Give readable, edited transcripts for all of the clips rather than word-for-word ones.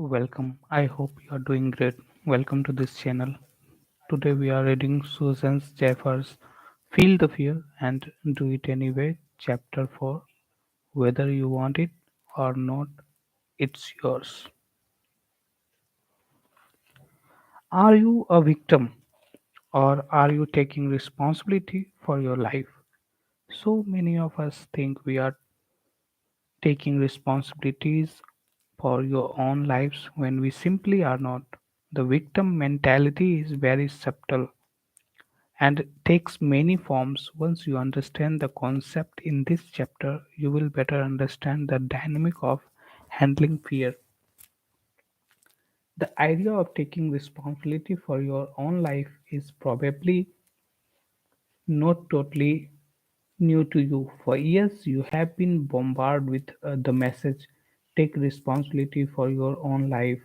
Welcome. I hope you are doing great. Welcome to this channel. Today we are reading Susan Jeffers' Feel the Fear and Do It Anyway, Chapter 4. Whether you want it or not, it's yours. Are you a victim or are you taking responsibility for your life? So many of us think we are taking responsibilities for your own lives when we simply are not. The victim mentality is very subtle and takes many forms. Once you understand the concept in this chapter, you will better understand the dynamic of handling fear. The idea of taking responsibility for your own life is probably not totally new to you. For years, you have been bombarded with the message take responsibility for your own life.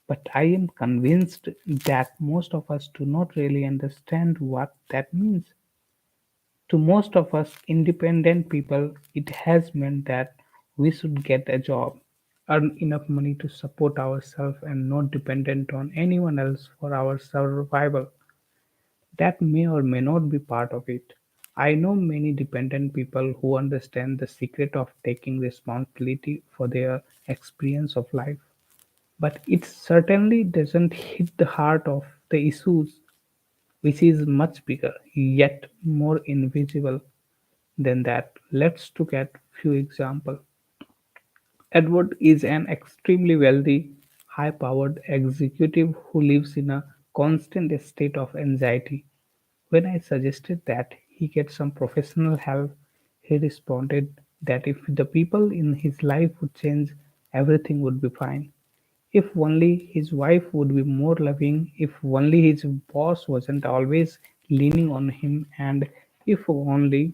But I am convinced that most of us do not really understand what that means. To most of us independent people, it has meant that we should get a job, earn enough money to support ourselves, and not dependent on anyone else for our survival. That may or may not be part of it. I know many dependent people who understand the secret of taking responsibility for their experience of life, but it certainly doesn't hit the heart of the issues, which is much bigger, yet more invisible than that. Let's look at few examples. Edward is an extremely wealthy, high-powered executive who lives in a constant state of anxiety. When I suggested that he get some professional help, he responded that if the people in his life would change, everything would be fine. If only his wife would be more loving, if only his boss wasn't always leaning on him, and if only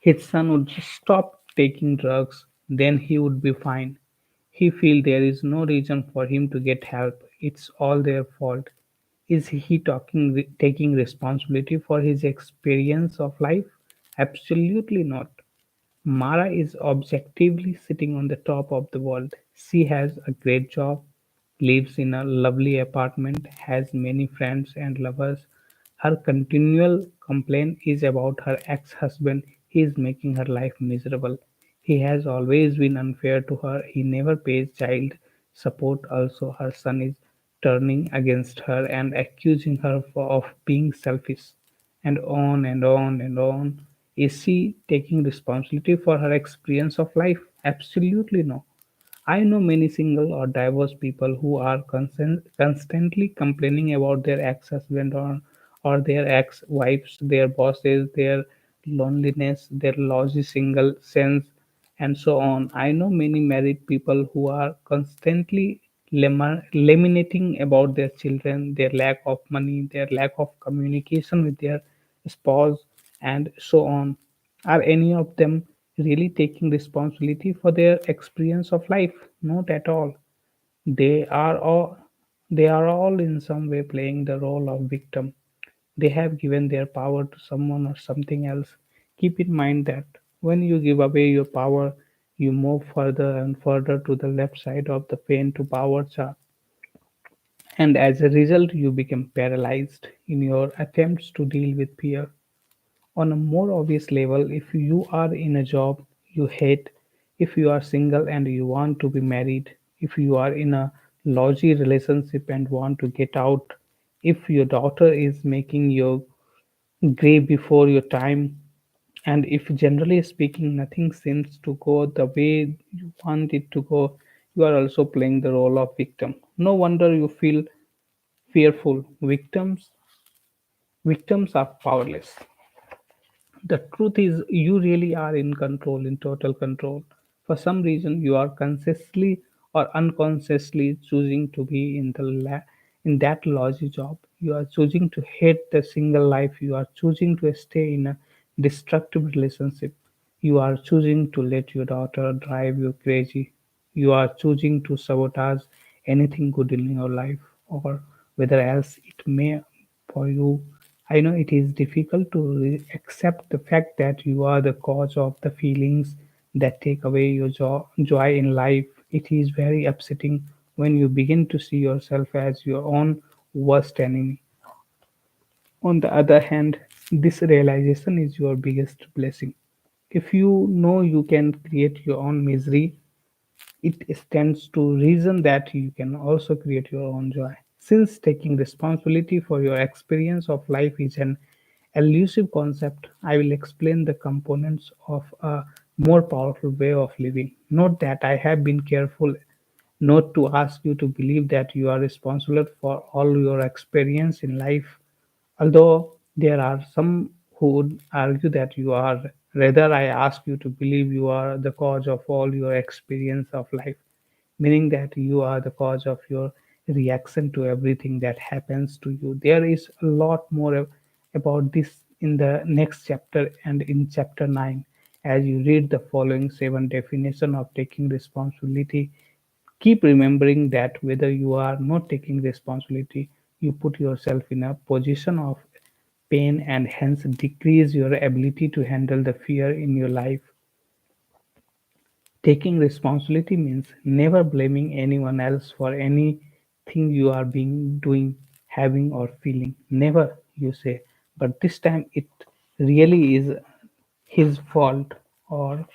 his son would just stop taking drugs, then he would be fine. He feels there is no reason for him to get help. It's all their fault. Is he taking responsibility for his experience of life? Absolutely not. Mara is objectively sitting on the top of the world. She has a great job, lives in a lovely apartment, has many friends and lovers. Her continual complaint is about her ex-husband. He is making her life miserable. He has always been unfair to her. He never pays child support. Also, her son is turning against her and accusing her of being selfish and on and on and on. Is she taking responsibility for her experience of life? Absolutely no. I know many single or divorced people who are constantly complaining about their ex-husband or their ex-wives, their bosses, their loneliness, their lousy single sense, and so on. I know many married people who are constantly laminating about their children, their lack of money, their lack of communication with their spouse, and so on. Are any of them really taking responsibility for their experience of life? Not at all. They are all they are all in some way playing the role of victim. They have given their power to someone or something else. Keep in mind that when you give away your power, you move further and further to the left side of the pain to power chart, and as a result, you become paralyzed in your attempts to deal with fear. On a more obvious level, if you are in a job you hate, if you are single and you want to be married, if you are in a lousy relationship and want to get out, if your daughter is making you gray before your time, and if generally speaking nothing seems to go the way you want it to go, you are also playing the role of victim. No wonder you feel fearful. Victims are powerless. The truth is, you really are in control, in total control. For some reason, you are consciously or unconsciously choosing to be in that lousy job. You are choosing to hate the single life. You are choosing to stay in a destructive relationship. You are choosing to let your daughter drive you crazy. You are choosing to sabotage anything good in your life, or whether else it may for you. I know it is difficult to accept the fact that you are the cause of the feelings that take away your joy in life. It is very upsetting when you begin to see yourself as your own worst enemy. On the other hand, this realization is your biggest blessing. If you know you can create your own misery, it stands to reason that you can also create your own joy. Since taking responsibility for your experience of life is an elusive concept, I will explain the components of a more powerful way of living. Note that I have been careful not to ask you to believe that you are responsible for all your experience in life, although there are some who would argue that you are. Rather, I ask you to believe you are the cause of all your experience of life, meaning that you are the cause of your reaction to everything that happens to you. There is a lot more about this in the next chapter and in chapter 9 as you read the following 7 definition of taking responsibility. Keep remembering that whether you are not taking responsibility, you put yourself in a position of pain and hence decrease your ability to handle the fear in your life. Taking responsibility means never blaming anyone else for anything you are being doing, having or feeling. Never, you say, but this time it really is his fault or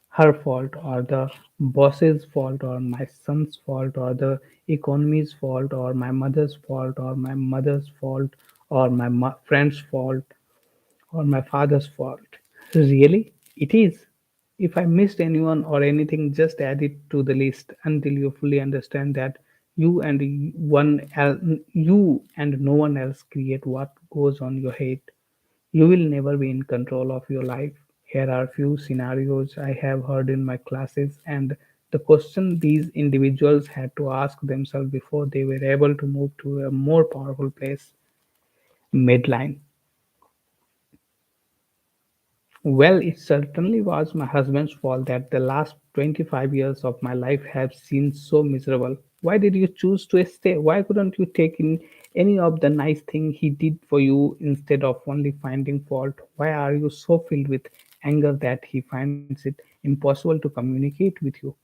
her fault or the boss's fault or my son's fault or the economy's fault or my mother's fault or my mother's fault or my friend's fault or my father's fault. Really? It is. If I missed anyone or anything, just add it to the list until you fully understand that you and you and no one else create what goes on your head. You will never be in control of your life. Here are few scenarios I have heard in my classes and the question these individuals had to ask themselves before they were able to move to a more powerful place. Midline. Well, it certainly was my husband's fault that the last 25 years of my life have seemed so miserable. Why did you choose to stay? Why couldn't you take in any of the nice thing he did for you instead of only finding fault? Why are you so filled with anger that he finds it impossible to communicate with you?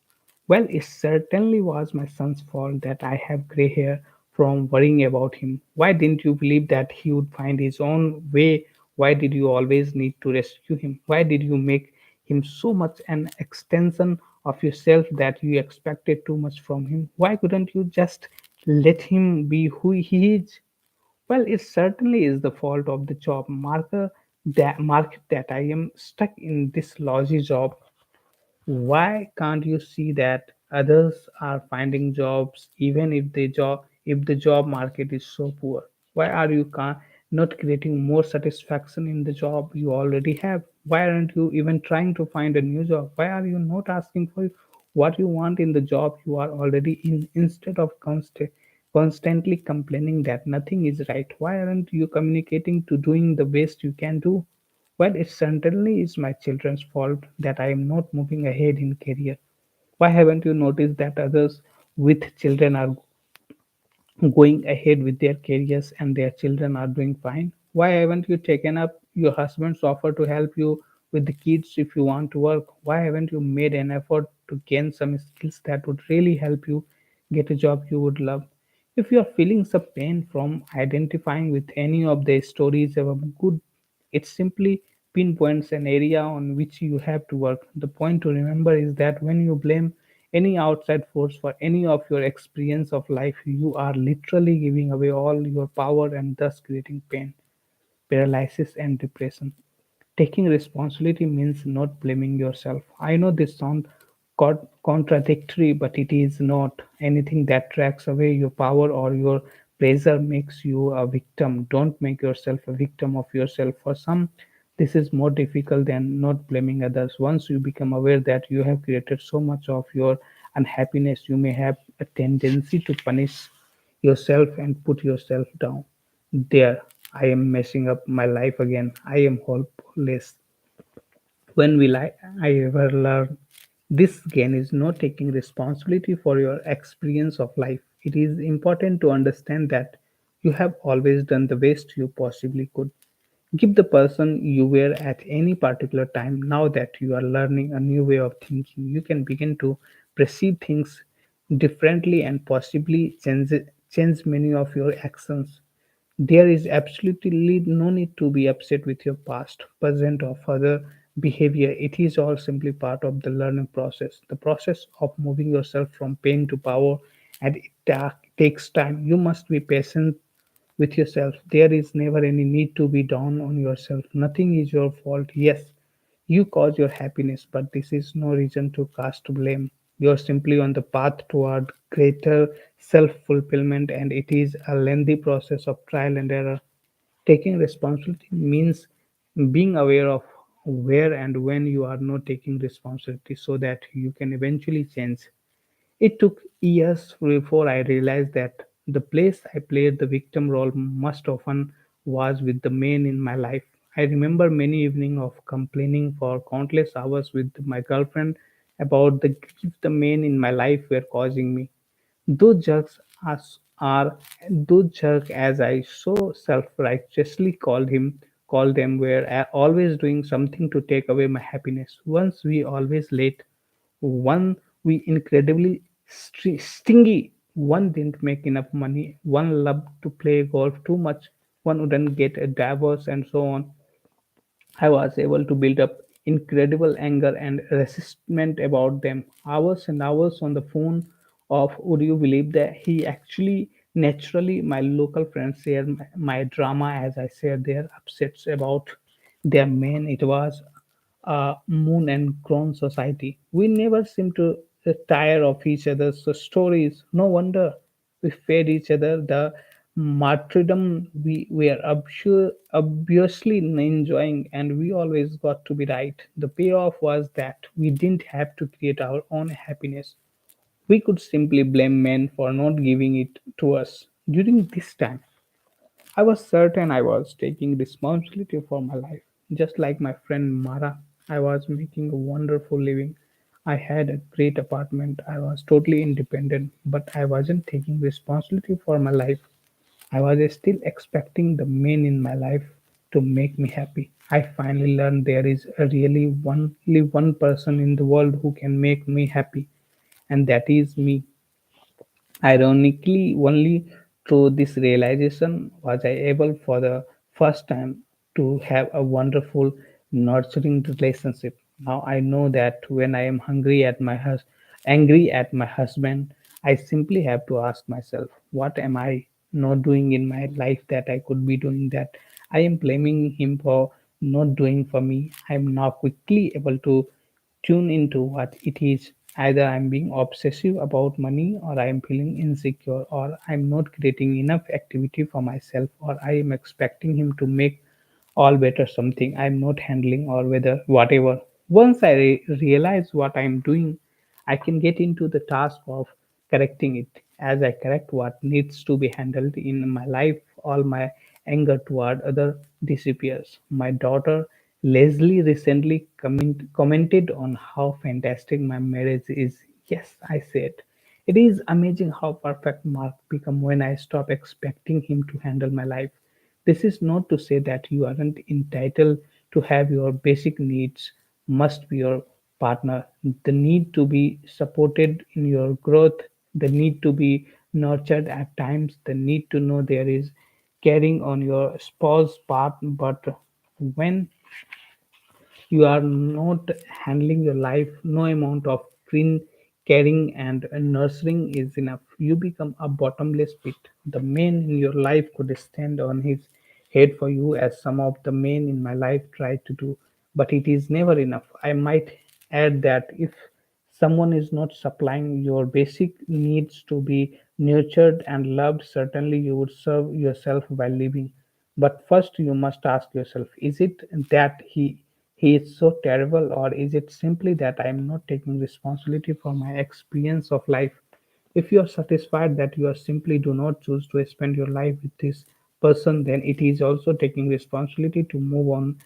Well, it certainly was my son's fault that I have gray hair from worrying about him. Why didn't you believe that he would find his own way? Why did you always need to rescue him? Why did you make him so much an extension of yourself that you expected too much from him? Why couldn't you just let him be who he is? Well, it certainly is the fault of the job market that I am stuck in this lousy job. Why can't you see that others are finding jobs even if the job market is so poor? Why are you not creating more satisfaction in the job you already have? Why aren't you even trying to find a new job? Why are you not asking for what you want in the job you are already in instead of constantly complaining that nothing is right? Why aren't you communicating to doing the best you can do? Well, it certainly is my children's fault that I am not moving ahead in career. Why haven't you noticed that others with children are going ahead with their careers and their children are doing fine? Why haven't you taken up your husband's offer to help you with the kids if you want to work? Why haven't you made an effort to gain some skills that would really help you get a job you would love? If you are feeling some pain from identifying with any of the stories of good, it simply pinpoints an area on which you have to work. The point to remember is that when you blame any outside force for any of your experience of life, you are literally giving away all your power and thus creating pain, paralysis, and depression. Taking responsibility means not blaming yourself. I know this sounds contradictory, but it is not. Anything that tracks away your power or your pleasure makes you a victim. Don't make yourself a victim of yourself. For some, this is more difficult than not blaming others. Once you become aware that you have created so much of your unhappiness, you may have a tendency to punish yourself and put yourself down. There, I am messing up my life again. I am hopeless. When will I ever learn? This again is not taking responsibility for your experience of life. It is important to understand that you have always done the best you possibly could. Give the person you were at any particular time. Now that you are learning a new way of thinking, you can begin to perceive things differently and possibly change many of your actions. There is absolutely no need to be upset with your past, present, or further behavior. It is all simply part of the learning process, the process of moving yourself from pain to power, and it takes time. You must be patient with yourself. There is never any need to be down on yourself. Nothing is your fault. Yes, you cause your happiness, but this is no reason to cast blame. You're simply on the path toward greater self fulfillment, and it is a lengthy process of trial and error. Taking responsibility means being aware of where and when you are not taking responsibility so that you can eventually change. It took years before I realized that the place I played the victim role most often was with the men in my life. I remember many evenings of complaining for countless hours with my girlfriend about the grief the men in my life were causing me. Those jerks are those jerk as I so self-righteously called them were always doing something to take away my happiness. Once we always late, one we incredibly stingy, one didn't make enough money, one loved to play golf too much, one wouldn't get a divorce, and so on. I was able to build up incredible anger and resentment about them. Hours and hours on the phone of, would you believe that he actually naturally my local friends share my drama as I share their upsets about their men. It was a moon and grown society. We never seem to tire of each other's stories. No wonder we fed each other the martyrdom we were obviously enjoying, and we always got to be right. The payoff was that we didn't have to create our own happiness. We could simply blame men for not giving it to us. During this time, I was certain I was taking responsibility for my life. Just like my friend Mara, I was making a wonderful living. I had a great apartment. I was totally independent, but I wasn't taking responsibility for my life. I was still expecting the men in my life to make me happy. I finally learned there is a really only one person in the world who can make me happy, and that is me. Ironically, only through this realization was I able for the first time to have a wonderful, nurturing relationship. Now I know that when I am angry at my husband, I simply have to ask myself, what am I not doing in my life that I could be doing that I am blaming him for not doing for me. I am now quickly able to tune into what it is. Either I'm being obsessive about money, or I'm feeling insecure, or I'm not creating enough activity for myself, or I am expecting him to make all better something I'm not handling, or whether whatever. Once I realize what I'm doing, I can get into the task of correcting it. As I correct what needs to be handled in my life, all my anger toward other disappears. My daughter Leslie recently commented on how fantastic my marriage is. Yes, I said. It is amazing how perfect Mark become when I stop expecting him to handle my life. This is not to say that you aren't entitled to have your basic needs must be your partner. The need to be supported in your growth, the need to be nurtured at times, the need to know there is caring on your spouse part, but when you are not handling your life, no amount of clean caring and nurturing is enough. You become a bottomless pit. The man in your life could stand on his head for you, as some of the men in my life try to do, but it is never enough. I might add that if someone is not supplying your basic needs to be nurtured and loved, certainly you would serve yourself while living. But first, you must ask yourself, is it that he is so terrible, or is it simply that I am not taking responsibility for my experience of life? If you are satisfied that you are simply do not choose to spend your life with this person, then it is also taking responsibility to move on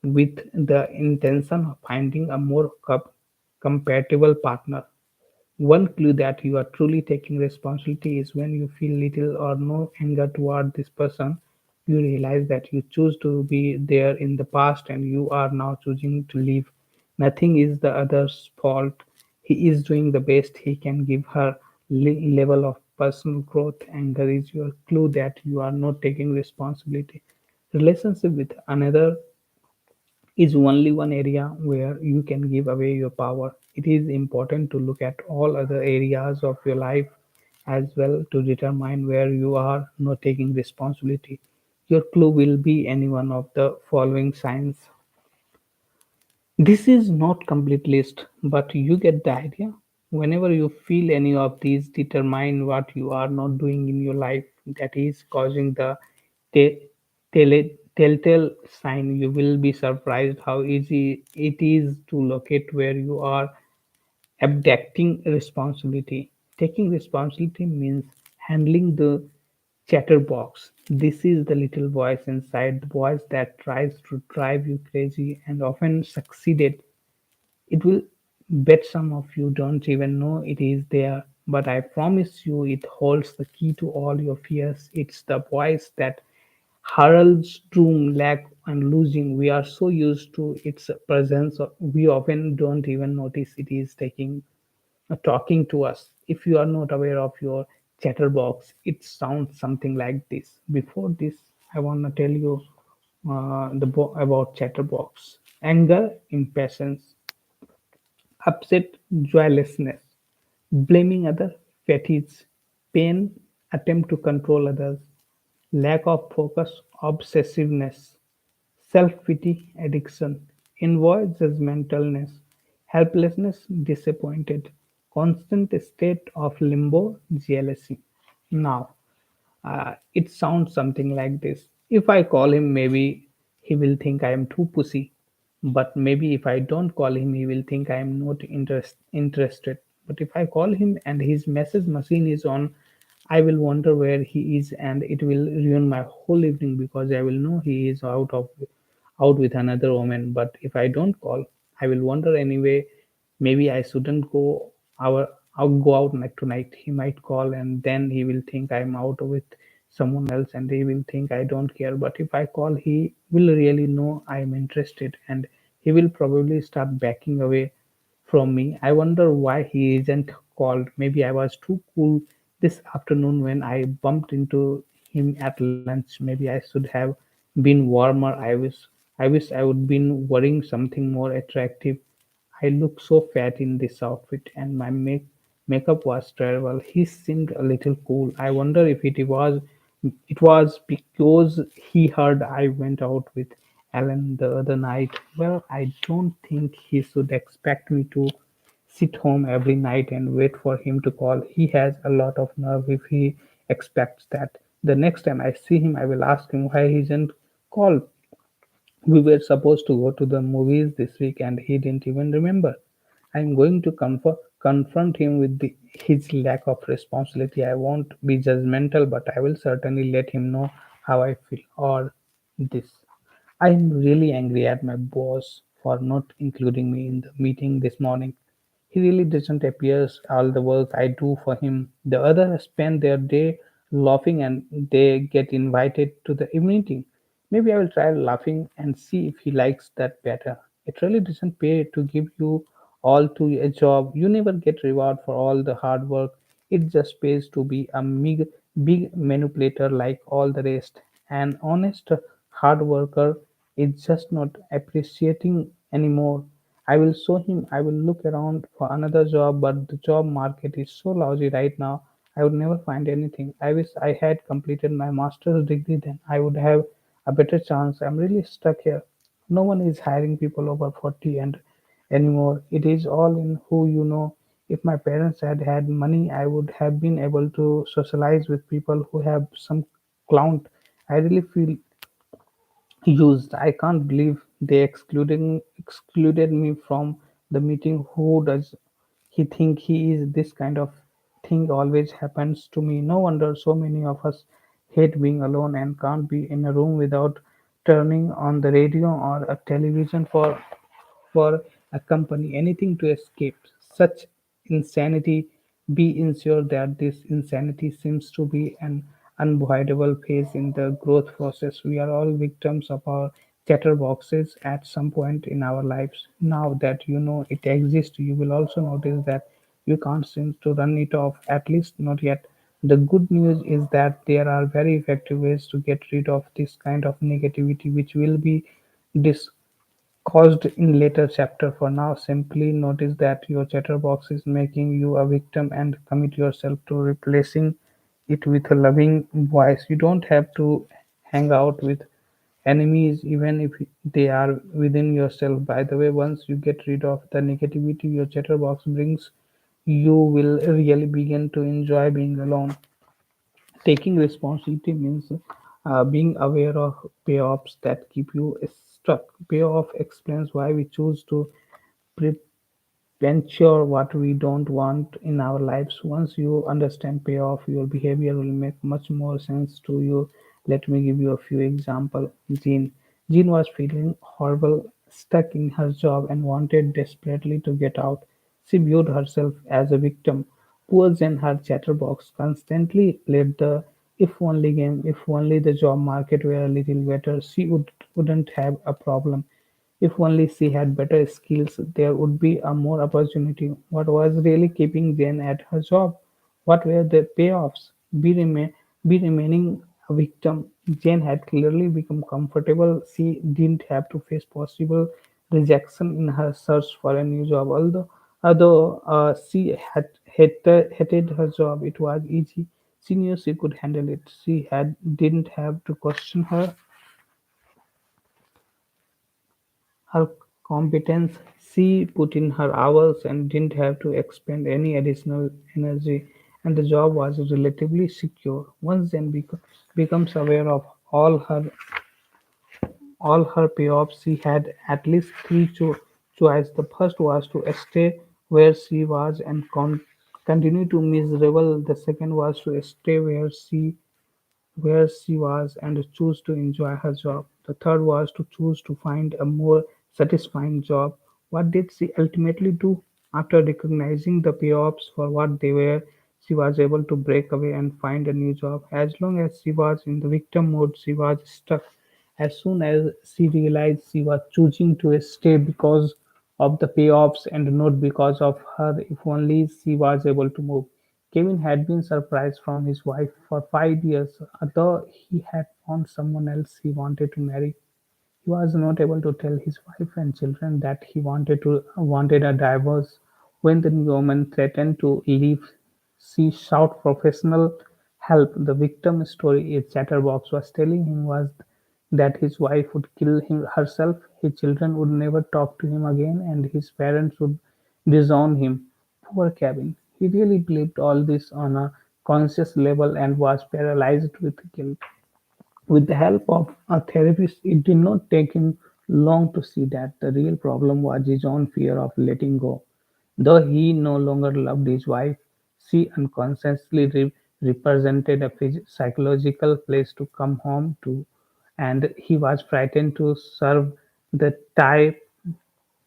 with the intention of finding a more compatible partner. One clue that you are truly taking responsibility is when you feel little or no anger toward this person. You realize that you choose to be there in the past and you are now choosing to leave. Nothing is the other's fault. He is doing the best he can give her level of personal growth. Anger is your clue that you are not taking responsibility. Relationship with another is only one area where you can give away your power. It is important to look at all other areas of your life as well to determine where you are not taking responsibility. Your clue will be any one of the following signs. This is not complete list, but you get the idea. Whenever you feel any of these, determine what you are not doing in your life that is causing the te- telltale sign. You will be surprised how easy it is to locate where you are abdicating responsibility. Taking responsibility means handling the chatterbox. This is the little voice inside, the voice that tries to drive you crazy and often succeeded. It will bet some of you don't even know it is there, but I promise you it holds the key to all your fears. It's the voice that heralds doom, lack, and losing. We are so used to its presence, we often don't even notice it is talking to us. If you are not aware of your chatterbox, it sounds something like this. Before this, I want to tell you about chatterbox. Anger, impatience, upset, joylessness, blaming others, fatigue, pain, attempt to control others, lack of focus, obsessiveness, self-pity, addiction, envy, judgmentalness, helplessness, disappointed, constant state of limbo, jealousy. Now, it sounds something like this. If I call him, maybe he will think I am too pussy. But maybe if I don't call him, he will think I am not interested. But if I call him and his message machine is on, I will wonder where he is and it will ruin my whole evening because I will know he is out with another woman. But if I don't call, I will wonder anyway. Maybe I shouldn't our go out like tonight. He might call and then he will think I'm out with someone else and he will think I don't care. But if I call, he will really know I'm interested and he will probably start backing away from me. I wonder why he isn't called. Maybe I was too cool this afternoon when I bumped into him at lunch. Maybe I should have been warmer. I wish I would been wearing something more attractive. I look so fat in this outfit and my makeup was terrible. He seemed a little cool. I wonder if it was because he heard I went out with Alan the other night. Well, I don't think he should expect me to sit home every night and wait for him to call. He has a lot of nerve if he expects that. The next time I see him, I will ask him why he didn't call. We were supposed to go to the movies this week and he didn't even remember. I'm going to confront him with his lack of responsibility. I won't be judgmental, but I will certainly let him know how I feel. Or this. I'm really angry at my boss for not including me in the meeting this morning. He really doesn't appear all the work I do for him. The others spend their day laughing and they get invited to the meeting. Maybe I will try laughing and see if he likes that better. It really doesn't pay to give you all to a job. You never get reward for all the hard work. It just pays to be a big manipulator like all the rest. An honest hard worker is just not appreciating anymore. I will show him. I will look around for another job, but the job market is so lousy right now. I would never find anything. I wish I had completed my master's degree, then I would have a better chance. I'm really stuck here. No one is hiring people over 40 and anymore. It is all in who you know. If my parents had had money, I would have been able to socialize with people who have some clout. I really feel used. I can't believe they excluded me from the meeting. Who does he think he is? This kind of thing always happens to me. No wonder so many of us hate being alone and can't be in a room without turning on the radio or a television for a company, anything to escape such insanity. Be ensured that this insanity seems to be an unavoidable phase in the growth process. We are all victims of our chatterboxes at some point in our lives. Now that you know it exists, you will also notice that you can't seem to run it off, at least not yet. The good news is that there are very effective ways to get rid of this kind of negativity, which will be discussed in later chapter. For now, simply notice that your chatterbox is making you a victim and commit yourself to replacing it with a loving voice. You don't have to hang out with enemies even if they are within yourself. By the way, once you get rid of the negativity your chatterbox brings, you will really begin to enjoy being alone. Taking responsibility means being aware of payoffs that keep you stuck. Payoff explains why we choose to pre- venture what we don't want in our lives. Once you understand payoff, your behavior will make much more sense to you. Let me give you a few examples. Jean was feeling horrible, stuck in her job, and wanted desperately to get out. She viewed herself as a victim. Poor Jen, her chatterbox, constantly played the if only game. If only the job market were a little better, she wouldn't have a problem. If only she had better skills, there would be a more opportunity. What was really keeping Jane at her job? What were the payoffs? Be remaining a victim. Jane had clearly become comfortable. She didn't have to face possible rejection in her search for a new job. Although she had hated her job, it was easy. She knew she could handle it. She had didn't have to question her competence. She put in her hours and didn't have to expend any additional energy, and the job was relatively secure. Once Jen becomes aware of all her all her payoffs, she had at least three choices. The first was to stay where she was and continue to miserable. The second was to stay where she was and choose to enjoy her job. The third was to choose to find a more satisfying job. What did she ultimately do? After recognizing the payoffs for what they were, she was able to break away and find a new job. As long as she was in the victim mode, she was stuck. As soon as she realized she was choosing to stay because of the payoffs and not because of her, if only she was able to move. Kevin had been surprised from his wife for 5 years, although he had found someone else he wanted to marry. He was not able to tell his wife and children that he wanted a divorce. When the new woman threatened to leave, she sought professional help. The victim story a chatterbox was telling him was that his wife would kill herself, his children would never talk to him again, and his parents would disown him. Poor Kevin. He really believed all this on a conscious level and was paralyzed with guilt. With the help of a therapist, it did not take him long to see that the real problem was his own fear of letting go. Though he no longer loved his wife, she unconsciously represented a psychological place to come home to, and he was frightened to serve the tie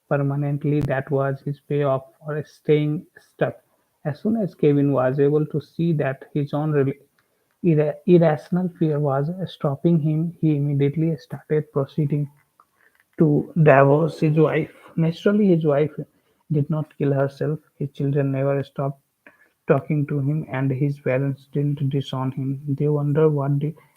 permanently. That was his payoff for staying stuck. As soon as Kevin was able to see that his own irrational fear was stopping him, he immediately started proceeding to divorce his wife. Naturally, his wife did not kill herself, his children never stopped talking to him, and his parents didn't disown him. They wonder what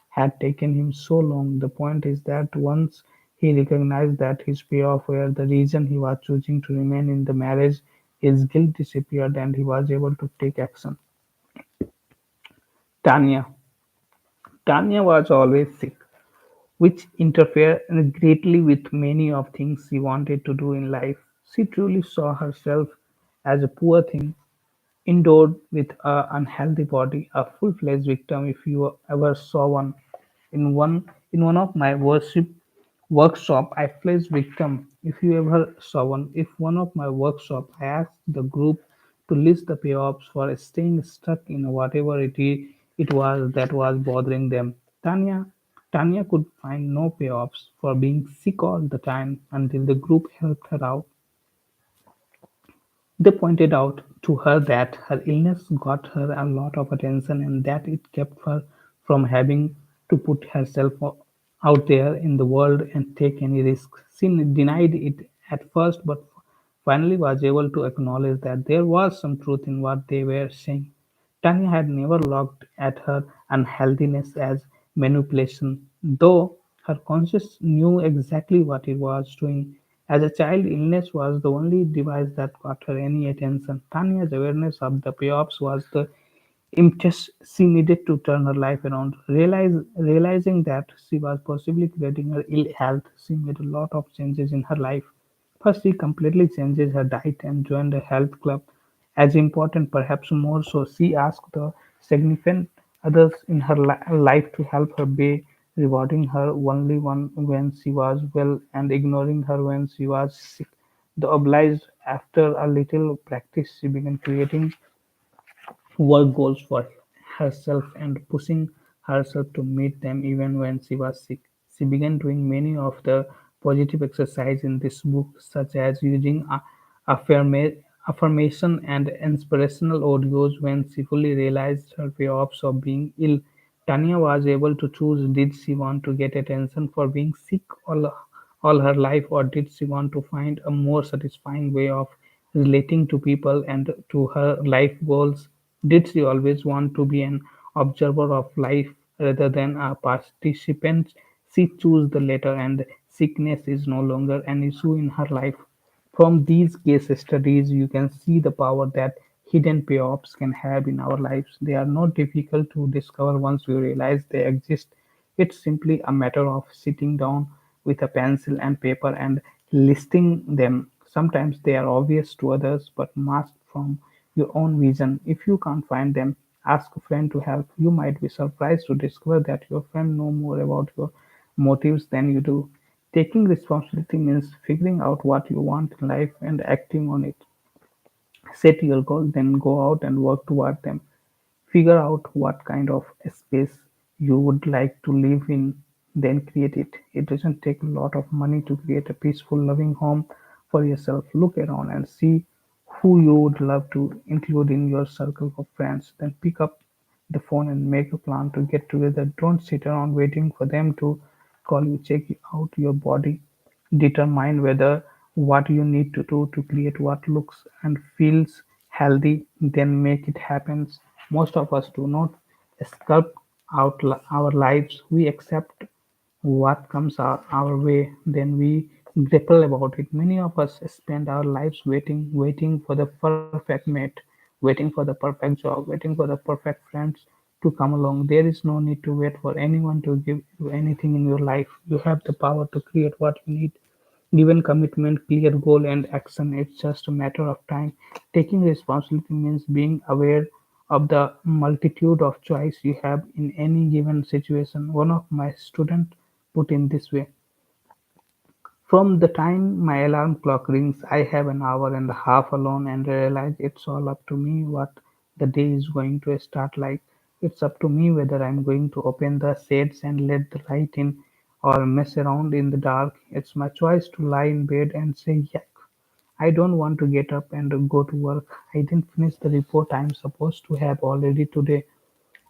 had taken him so long. The point is that once he recognized that his payoff were the reason he was choosing to remain in the marriage, his guilt disappeared and he was able to take action. Tanya. Tanya was always sick, which interfered greatly with many of things she wanted to do in life. She truly saw herself as a poor thing, endowed with an unhealthy body, a full-fledged victim if you ever saw one. In one of my workshop, I placed victim if you ever saw one. If one of my workshop, I asked the group to list the payoffs for staying stuck in whatever it was that was bothering them. Tanya could find no payoffs for being sick all the time until the group helped her out. They pointed out to her that her illness got her a lot of attention and that it kept her from having to put herself out there in the world and take any risk. She denied it at first, but finally was able to acknowledge that there was some truth in what they were saying. Tanya had never looked at her unhealthiness as manipulation, though her conscience knew exactly what it was doing. As a child, illness was the only device that got her any attention. Tanya's awareness of the payoffs was the impetus she needed to turn her life around. Realizing that she was possibly creating her ill health, she made a lot of changes in her life. First, she completely changed her diet and joined a health club. As important, perhaps more so, she asked the significant others in her life to help her by rewarding her only one when she was well and ignoring her when she was sick. The obliged, after a little practice, she began creating work goals for herself and pushing herself to meet them even when she was sick. She began doing many of the positive exercise in this book, such as using affirma- affirmation and inspirational audios when she fully realized her payoffs of being ill. Tanya was able to choose, did she want to get attention for being sick all her life, or did she want to find a more satisfying way of relating to people and to her life goals? Did she always want to be an observer of life rather than a participant? She chose the latter, and sickness is no longer an issue in her life. From these case studies, you can see the power that hidden payoffs can have in our lives. They are not difficult to discover once we realize they exist. It's simply a matter of sitting down with a pencil and paper and listing them. Sometimes they are obvious to others but masked from your own vision. If you can't find them, ask a friend to help. You might be surprised to discover that your friend knows more about your motives than you do. Taking responsibility means figuring out what you want in life and acting on it. Set your goal, then go out and work toward them. Figure out what kind of space you would like to live in, then create it. It doesn't take a lot of money to create a peaceful, loving home for yourself. Look around and see who you would love to include in your circle of friends. Then pick up the phone and make a plan to get together. Don't sit around waiting for them to call you. Check out your body. Determine whether what you need to do to create what looks and feels healthy, then make it happen. Most of us do not sculpt out our lives. We accept what comes our way, then we grapple about it. Many of us spend our lives waiting for the perfect mate, waiting for the perfect job, waiting for the perfect friends to come along. There is no need to wait for anyone to give you anything in your life. You have the power to create what you need. Given commitment, clear goal, and action, it's just a matter of time. Taking responsibility means being aware of the multitude of choice you have in any given situation. One of my students put in this way: from the time my alarm clock rings, I have an hour and a half alone and realize it's all up to me what the day is going to start like. It's up to me whether I'm going to open the shades and let the light in or mess around in the dark. It's my choice to lie in bed and say, yeah, I don't want to get up and go to work. I didn't finish the report I'm supposed to have already today.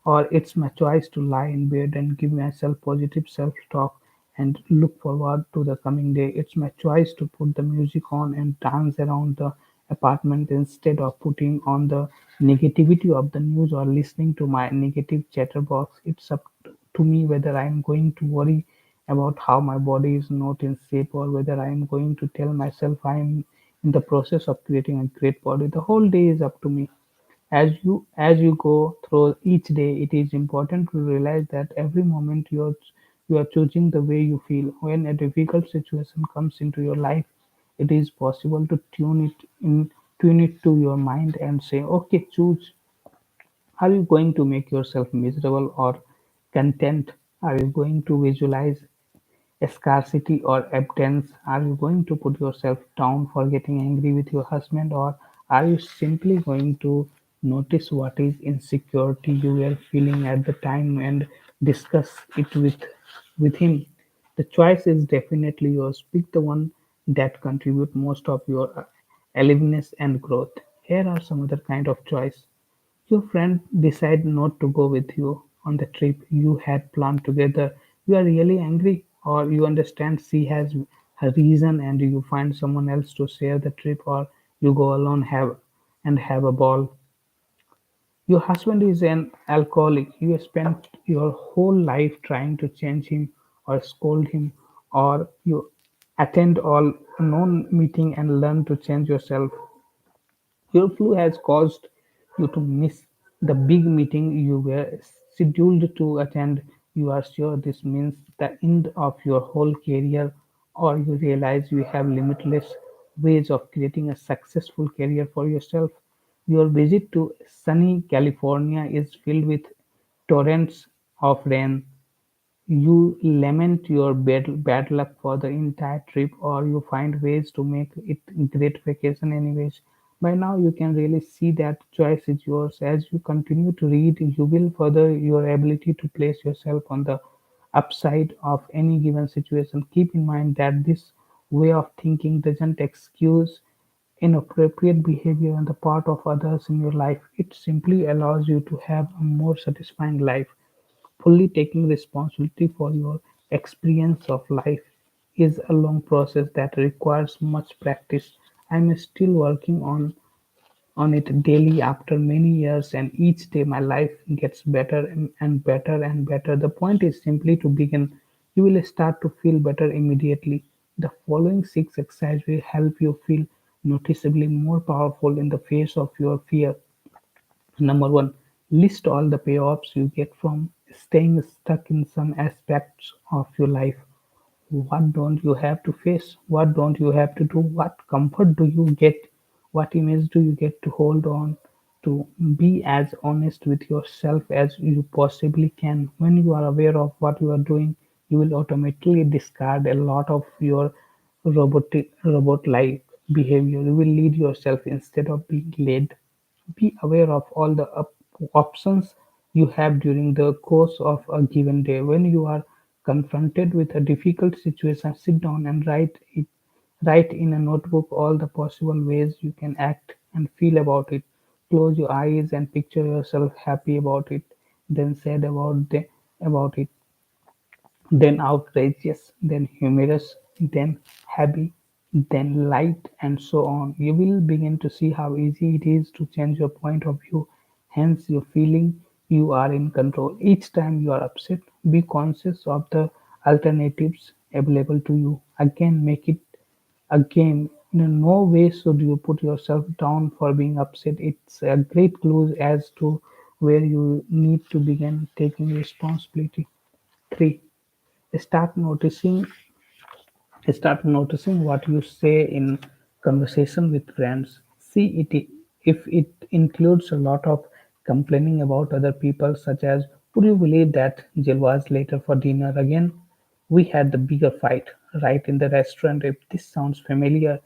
Or it's my choice to lie in bed and give myself positive self-talk and look forward to the coming day. It's my choice to put the music on and dance around the apartment instead of putting on the negativity of the news or listening to my negative chatterbox. It's up to me whether I'm going to worry about how my body is not in shape or whether I'm going to tell myself I'm in the process of creating a great body. The whole day is up to me. As you go through each day, it is important to realize that every moment you are choosing the way you feel. When a difficult situation comes into your life, it is possible to tune it to your mind and say, okay, choose. Are you going to make yourself miserable or content? Are you going to visualize scarcity or abundance? Are you going to put yourself down for getting angry with your husband, or are you simply going to notice what is insecurity you were feeling at the time and discuss it with him? The choice is definitely yours. Pick the one that contribute most of your aliveness and growth. Here are some other kind of choice. Your friend decided not to go with you on the trip you had planned together. You are really angry, or you understand she has her reason and you find someone else to share the trip, or you go alone have a ball. Your husband is an alcoholic. You spent your whole life trying to change him or scold him, or you attend all known meeting and learn to change yourself. Your flu has caused you to miss the big meeting you were scheduled to attend. You are sure this means the end of your whole career, or you realize you have limitless ways of creating a successful career for yourself. Your visit to sunny California is filled with torrents of rain. You lament your bad luck for the entire trip, or you find ways to make it great vacation anyways. By now you can really see that choice is yours. As you continue to read, you will further your ability to place yourself on the upside of any given situation. Keep in mind that this way of thinking doesn't excuse inappropriate behavior on the part of others in your life. It simply allows you to have a more satisfying life. Fully taking responsibility for your experience of life is a long process that requires much practice. I'm still working on it daily after many years, and each day my life gets better and better and better. The point is simply to begin. You will start to feel better immediately. The following six exercises will help you feel noticeably more powerful in the face of your fear. Number one, list all the payoffs you get from staying stuck in some aspects of your life. What don't you have to face? What don't you have to do? What comfort do you get? What image do you get to hold on to? Be as honest with yourself as you possibly can. When you are aware of what you are doing, you will automatically discard a lot of your robot-like behavior. You will lead yourself instead of being led. Be aware of all the options you have during the course of a given day. When you are confronted with a difficult situation, sit down and write in a notebook all the possible ways you can act and feel about it. Close your eyes and picture yourself happy about it, then sad about it, then outrageous, then humorous, then happy, then light, and so on. You will begin to see how easy it is to change your point of view, hence, your feeling you are in control. Each time you are upset, be conscious of the alternatives available to you. Again, make it a game. In no way should you put yourself down for being upset. It's a great clue as to where you need to begin taking responsibility. 3. Start noticing Start noticing what you say in conversation with friends. See if it includes a lot of complaining about other people, such as, would you believe that Jill was later for dinner again? We had the bigger fight right in the restaurant. If this sounds familiar,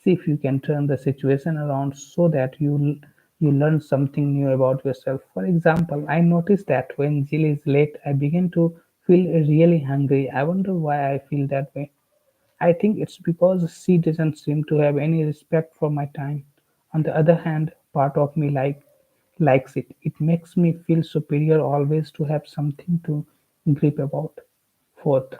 see if you can turn the situation around so that you learn something new about yourself. For example, I noticed that when Jill is late, I begin to feel really hungry. I wonder why I feel that way. I think it's because she doesn't seem to have any respect for my time. On the other hand, part of me likes it. It makes me feel superior always to have something to grip about. Fourth,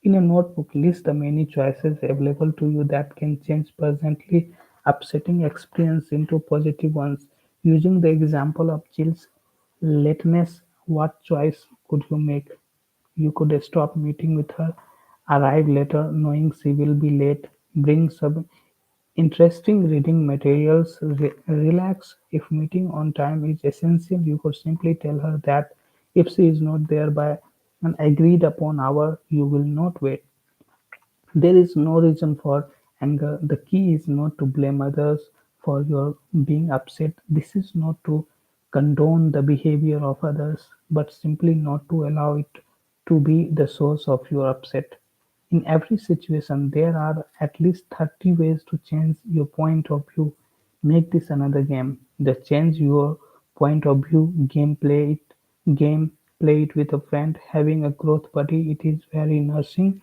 in a notebook, list the many choices available to you that can change presently upsetting experience into positive ones. Using the example of Jill's lateness, what choice could you make? You could stop meeting with her, arrive later knowing she will be late, bring some interesting reading materials, relax. If meeting on time is essential, you could simply tell her that if she is not there by an agreed upon hour, you will not wait. There is no reason for anger. The key is not to blame others for your being upset. This is not to condone the behavior of others, but simply not to allow it to be the source of your upset. In every situation, there are at least 30 ways to change your point of view. Make this another game. The change your point of view game, play it with a friend, having a growth buddy. It is very nourishing.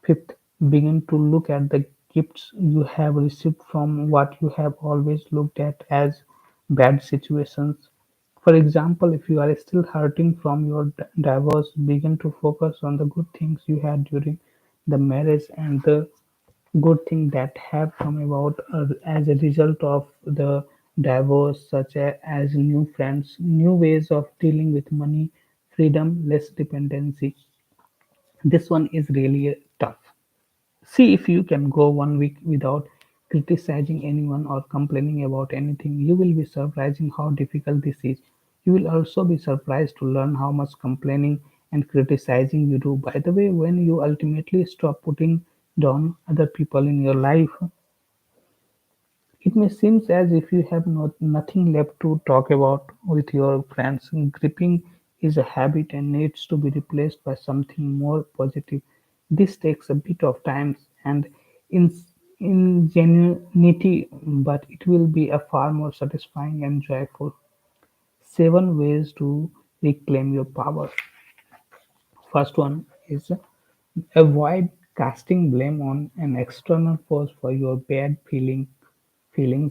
Fifth, begin to look at the gifts you have received from what you have always looked at as bad situations. For example, if you are still hurting from your divorce, begin to focus on the good things you had during the marriage and the good things that have come about as a result of the divorce, such as new friends, new ways of dealing with money, freedom, less dependency. This one is really tough. See if you can go 1 week without criticizing anyone or complaining about anything. You will be surprising how difficult this is. You will also be surprised to learn how much complaining and criticizing you do. By the way, when you ultimately stop putting down other people in your life, it may seem as if you have nothing left to talk about with your friends. Gripping is a habit and needs to be replaced by something more positive. This takes a bit of time and ingenuity, but it will be a far more satisfying and joyful. 7 ways to reclaim your power. First one is avoid casting blame on an external force for your bad feelings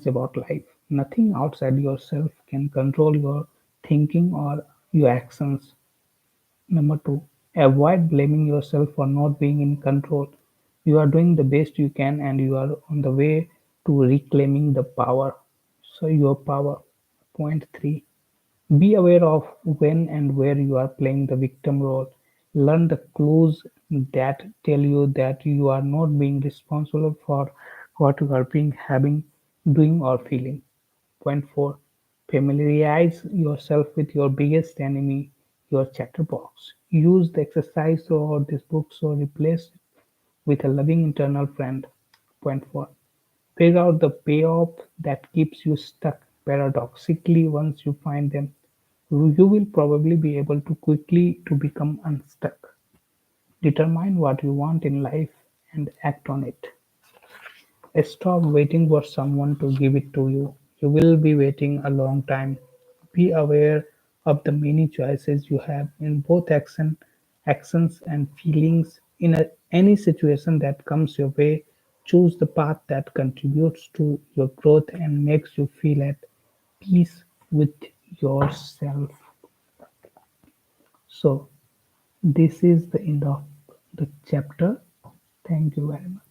about life. Nothing outside yourself can control your thinking or your actions. Number two, avoid blaming yourself for not being in control. You are doing the best you can and you are on the way to reclaiming the power. So, your power. Point three, be aware of when and where you are playing the victim role. Learn the clues that tell you that you are not being responsible for what you are being having, doing or feeling. Point 4. Familiarize yourself with your biggest enemy, your chatterbox. Use the exercise or this book or replace it with a loving internal friend. Point 4. Figure out the payoff that keeps you stuck. Paradoxically, once you find them, you will probably be able to quickly to become unstuck. Determine what you want in life and act on it. Stop waiting for someone to give it to you. You will be waiting a long time. Be aware of the many choices you have in both actions and feelings. In any situation that comes your way, choose the path that contributes to your growth and makes you feel at peace with yourself. So, this is the end of the chapter. Thank you very much.